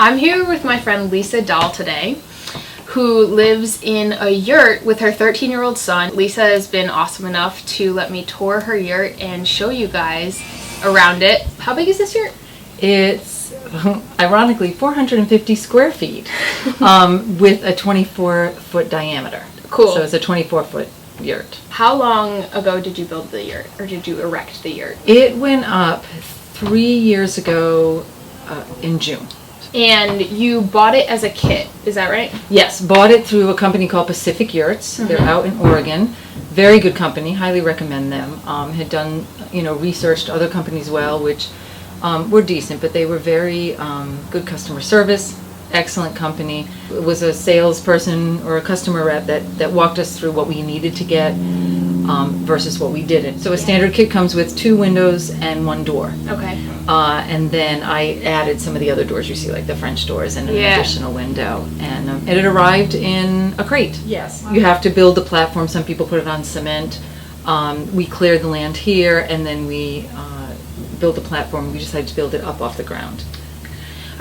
I'm here with my friend Lisa Dahl today, who lives in a yurt with her 13-year-old son. Lisa has been awesome enough to let me tour her yurt and show you guys around it. How big is this yurt? It's, ironically, 450 square feet with a 24-foot diameter. Cool. So it's a 24-foot yurt. How long ago did you build the yurt, or did you erect the yurt? It went up 3 years ago in June. And you bought it as a kit, is that right? Yes, bought it through a company called Pacific Yurts. They're out in Oregon. Very good company, highly recommend them. Had done, researched other companies well, which were decent, but they were very good customer service, excellent company. It was a salesperson or a customer rep that walked us through what we needed to get versus what we didn't. So a standard kit comes with 2 windows and 1 door. Okay. And then I added some of the other doors you see, like the French doors and an additional window. And it arrived in a crate. Yes. You have to build the platform. Some people put it on cement. We cleared the land here, and then we built the platform. We decided to build it up off the ground.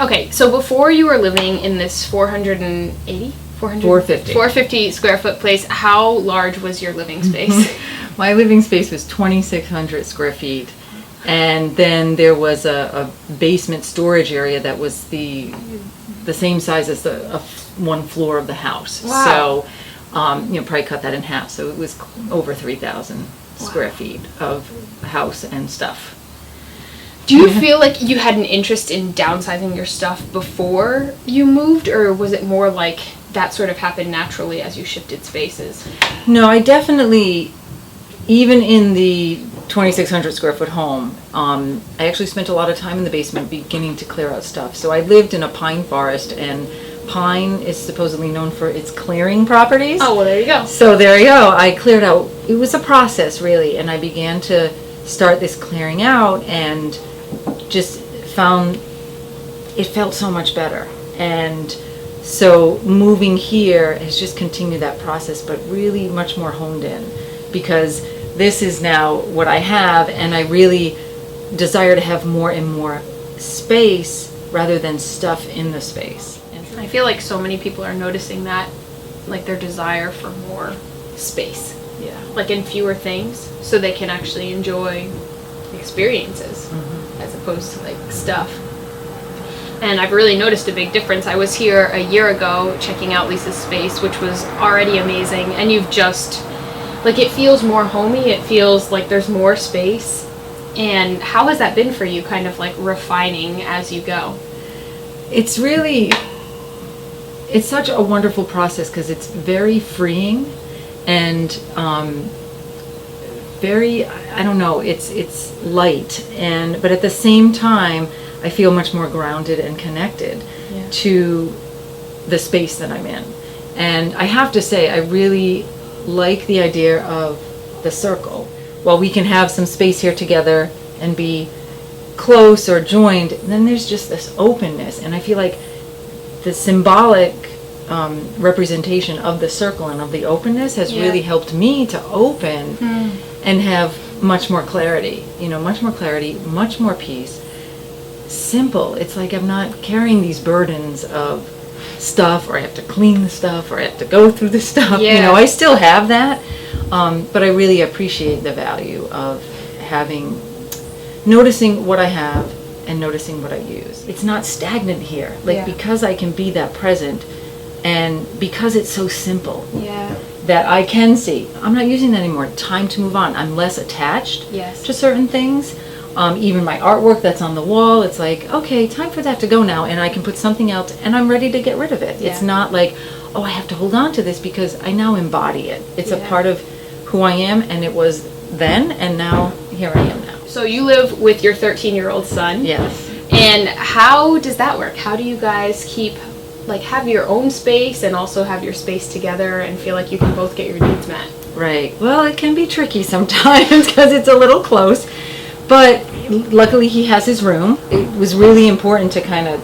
Okay, so before you were living in this 450 square foot place, how large was your living space? My living space was 2,600 square feet. And then there was a basement storage area that was the same size as the one floor of the house. Wow. So, probably cut that in half. So it was over 3,000 square feet of house and stuff. Do you feel like you had an interest in downsizing your stuff before you moved, or was it more like that sort of happened naturally as you shifted spaces? No, I definitely, even in the 2,600 square foot home, I actually spent a lot of time in the basement beginning to clear out stuff. So I lived in a pine forest, and pine is supposedly known for its clearing properties. Oh, well, there you go. So there you go. I cleared out. It was a process, really, and I began to start this clearing out and just found it felt so much better. And so moving here has just continued that process, but really much more honed in, because this is now what I have, and I really desire to have more and more space rather than stuff in the space. I feel like so many people are noticing that, like their desire for more space. Yeah. Like in fewer things, so they can actually enjoy experiences as opposed to like stuff. And I've really noticed a big difference. I was here a year ago checking out Lisa's space, which was already amazing, and you've just, like, it feels more homey, it feels like there's more space. And how has that been for you, kind of like refining as you go? It's such a wonderful process, because it's very freeing and very, I don't know, it's light, but at the same time I feel much more grounded and connected to the space that I'm in. And I have to say, I really like the idea of the circle. While we can have some space here together and be close or joined, then there's just this openness, and I feel like the symbolic representation of the circle and of the openness has really helped me to open and have much more clarity, much more peace. Simple. It's like I'm not carrying these burdens of stuff, or I have to clean the stuff, or I have to go through the stuff. I still have that, but I really appreciate the value of noticing what I have and noticing what I use. It's not stagnant here, because I can be that present, and because it's so simple that I can see, I'm not using that anymore, time to move on. I'm less attached to certain things. Even my artwork that's on the wall, it's like, okay, time for that to go now, and I can put something else, and I'm ready to get rid of it. It's not like, oh, I have to hold on to this, because I now embody it. It's a part of who I am, and it was then, and now here I am now. So you live with your 13-year-old son. Yes. And how does that work? How do you guys have your own space and also have your space together and feel like you can both get your needs met? Right. Well, it can be tricky sometimes because it's a little close, but luckily he has his room. It was really important to kind of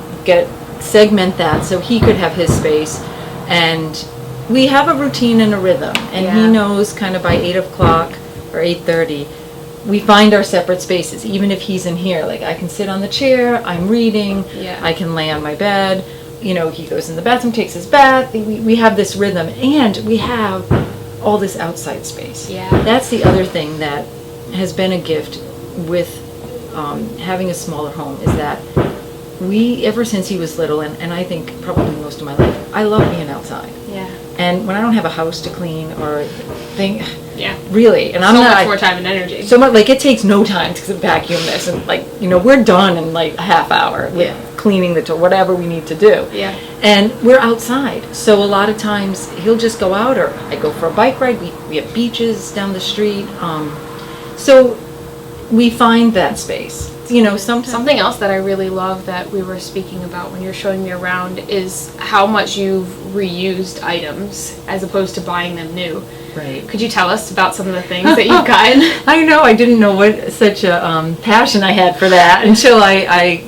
segment that so he could have his space, and we have a routine and a rhythm, and he knows kind of by 8 o'clock or 8:30 we find our separate spaces. Even if he's in here, like I can sit on the chair, I'm reading, I can lay on my bed, you know, he goes in the bathroom, takes his bath, we have this rhythm, and we have all this outside space. That's the other thing that has been a gift with having a smaller home, is that ever since he was little, and I think probably most of my life, I love being outside. And when I don't have a house to clean or thing, really, and I'm so not much more time and energy. So much, like, it takes no time to vacuum this, and like, you know, we're done in like a half hour with cleaning the whatever we need to do. And we're outside, so a lot of times he'll just go out, or I go for a bike ride. We have beaches down the street, so we find that space. You know, something else that I really love that we were speaking about when you're showing me around is how much you've reused items as opposed to buying them new. Right. Could you tell us about some of the things that you've gotten? I know, I didn't know what such a passion I had for that until I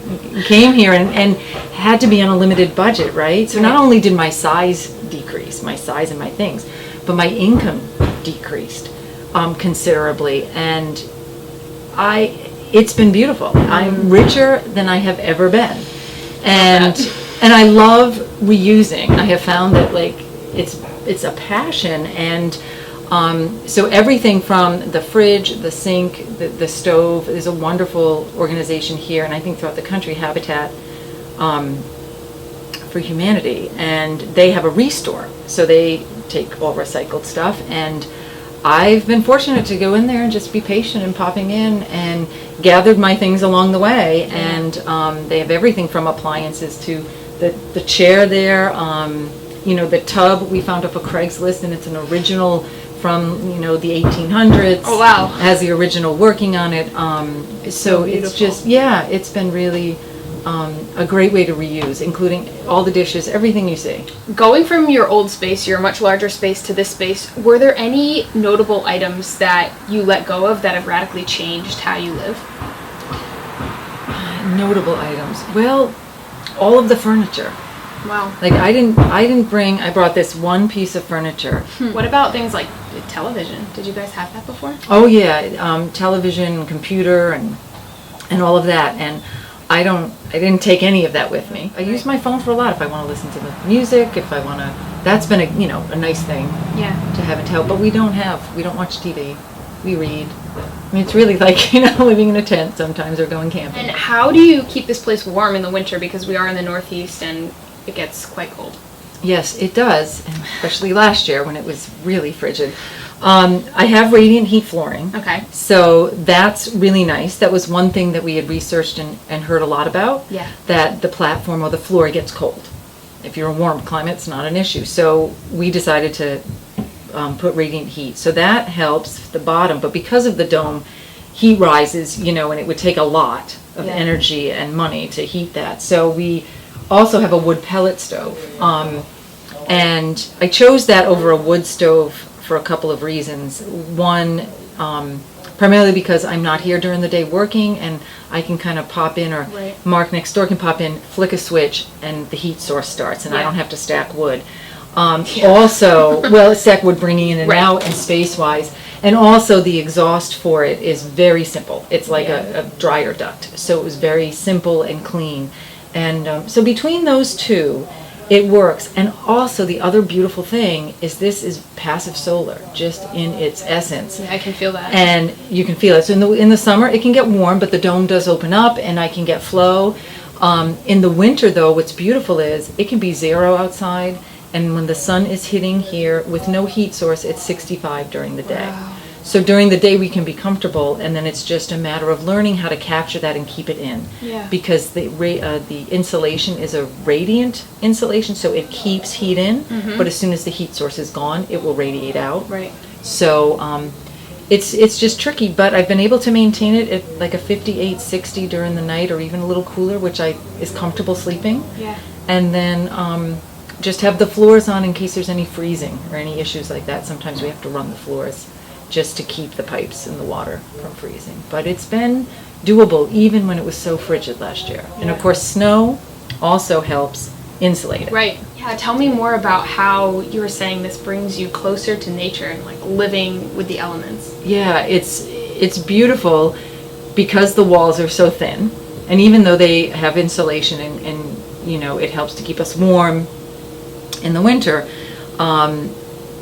came here and had to be on a limited budget, right? So not only did my size decrease, my size and my things, but my income decreased considerably, and it's been beautiful. I'm richer than I have ever been, and I love reusing. I have found that like it's a passion, and so everything from the fridge, the sink, the stove. There's a wonderful organization here, and I think throughout the country, Habitat for Humanity, and they have a restore. So they take all recycled stuff, and I've been fortunate to go in there and just be patient and popping in and gathered my things along the way. And they have everything from appliances to the chair there. You know, the tub we found off of Craigslist, and it's an original from, you know, the 1800s. Oh, wow. It has the original working on it. So it's just, it's been really a great way to reuse, including all the dishes, everything you see. Going from your old space, your much larger space, to this space, were there any notable items that you let go of that have radically changed how you live? Notable items. Well, all of the furniture. Wow. Like I brought this one piece of furniture. What about things like television? Did you guys have that before? Oh yeah, television, computer, and all of that. And I didn't take any of that with me. I use my phone for a lot if I want to listen to the music, if I want to. That's been a nice thing. To have it help. But we don't watch TV. We read. I mean, it's really like, living in a tent sometimes or going camping. And how do you keep this place warm in the winter? Because we are in the Northeast and it gets quite cold. Yes, it does, and especially last year when it was really frigid. I have radiant heat flooring. Okay. So that's really nice. That was one thing that we had researched and heard a lot about. That the platform or the floor gets cold. If you're in a warm climate, it's not an issue. So we decided to put radiant heat. So that helps the bottom, but because of the dome, heat rises, and it would take a lot of energy and money to heat that. So we also have a wood pellet stove. And I chose that over a wood stove for a couple of reasons. One, primarily because I'm not here during the day working, and I can kind of pop in, or Mark next door can pop in, flick a switch, and the heat source starts, and I don't have to stack wood. Also, stack wood bringing in and out and space-wise, and also the exhaust for it is very simple. It's like a dryer duct, so it was very simple and clean. And so between those two, it works. And also the other beautiful thing is this is passive solar, just in its essence. Yeah, I can feel that. And you can feel it. So in the summer, it can get warm, but the dome does open up, and I can get flow. In the winter, though, what's beautiful is it can be 0 outside, and when the sun is hitting here with no heat source, it's 65 during the day. Wow. So during the day we can be comfortable, and then it's just a matter of learning how to capture that and keep it in. Because the insulation is a radiant insulation, so it keeps heat in, but as soon as the heat source is gone, it will radiate out. So it's just tricky, but I've been able to maintain it at like a 58, 60 during the night, or even a little cooler, which is comfortable sleeping. And then just have the floors on in case there's any freezing or any issues like that. Sometimes we have to run the floors just to keep the pipes and the water from freezing. But it's been doable even when it was so frigid last year. And of course, snow also helps insulate it. Yeah, tell me more about how you were saying this brings you closer to nature and like living with the elements. Yeah, it's it's beautiful because the walls are so thin, and even though they have insulation and you know, it helps to keep us warm in the winter,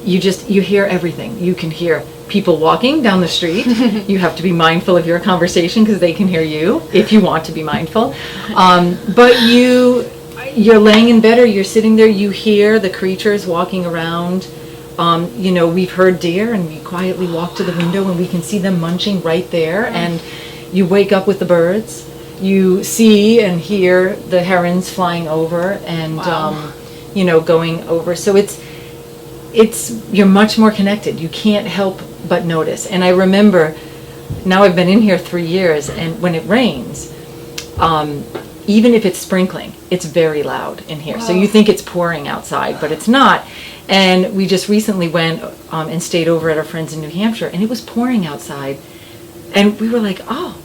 you hear everything. You can hear people walking down the street. You have to be mindful of your conversation because they can hear you if you want to be mindful. But you're laying in bed or you're sitting there, you hear the creatures walking around. You know, we've heard deer and we quietly walk to the window and we can see them munching right there, and you wake up with the birds. You see and hear the herons flying over and, you know, going over. So you're much more connected. You can't help but notice. And I remember, now I've been in here 3 years, and when it rains, even if it's sprinkling, it's very loud in here. So you think it's pouring outside, but it's not. And we just recently went and stayed over at our friends in New Hampshire, and it was pouring outside. And we were like, oh,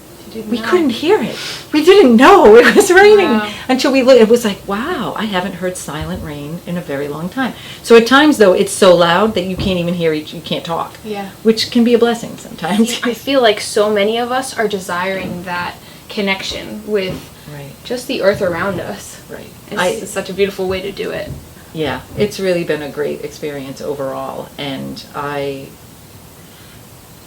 we couldn't hear it. We didn't know it was raining until we looked. It was like, wow, I haven't heard silent rain in a very long time. So at times, though, it's so loud that you can't even hear you can't talk. Yeah. Which can be a blessing sometimes. I feel like so many of us are desiring that connection with just the earth around us. Right. It's such a beautiful way to do it. Yeah, it's really been a great experience overall, and I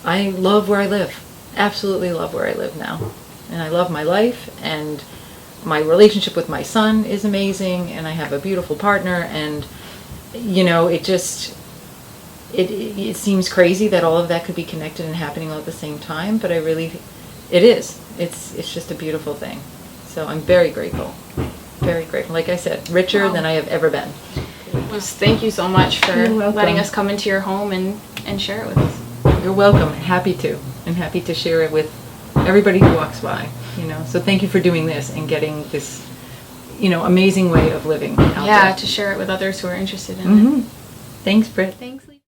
love where I live. Absolutely love where I live now, and I love my life, and my relationship with my son is amazing, and I have a beautiful partner, and you know, it seems crazy that all of that could be connected and happening all at the same time, but it's just a beautiful thing. So I'm very grateful, like I said, richer than I have ever been. Just thank you so much for letting us come into your home and share it with us. You're welcome. Happy to. I'm happy to share it with everybody who walks by, you know. So thank you for doing this and getting this, you know, amazing way of living out there. Yeah, to share it with others who are interested in it. Thanks, Britt. Thanks, Lisa.